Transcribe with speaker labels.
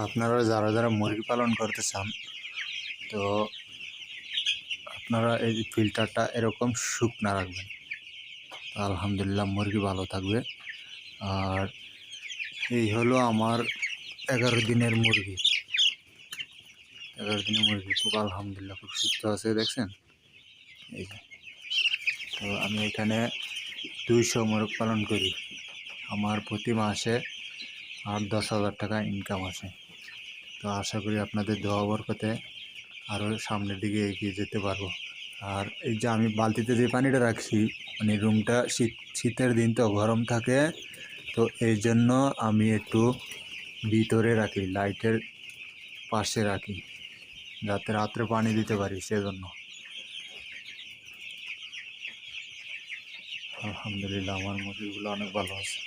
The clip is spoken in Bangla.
Speaker 1: আপনারা যারা যারা মুরগি পালন করতে চান, তো আপনারা এই ফিল্টারটা এরকম শুকনা রাখবেন। আলহামদুলিল্লাহ মুরগি ভালো থাকবে। আর এই হলো আমার 11 দিনের মুরগি। 11 দিনের মুরগি খুব আলহামদুলিল্লাহ খুব সুস্থ আছে, দেখছেন? এই যে, তো আমি এখানে 200 মোরগ পালন করি। আমার প্রতি মাসে 8-10 হাজার টাকা ইনকাম আসে। তো আশা করি আপনাদের দোয়া বরকতে আরও সামনের দিকে এগিয়ে যেতে পারবো। আর এই যে আমি বালতিতে যে পানিটা রাখছি, মানে রুমটা শীতের দিন তো গরম থাকে, তো এই জন্য আমি একটু ভিতরে রাখি, লাইটের পাশে রাখি, যাতে রাত্রে পানি দিতে পারি, সেজন্য। আলহামদুলিল্লাহ আমার মুরগিগুলো অনেক ভালো আছে।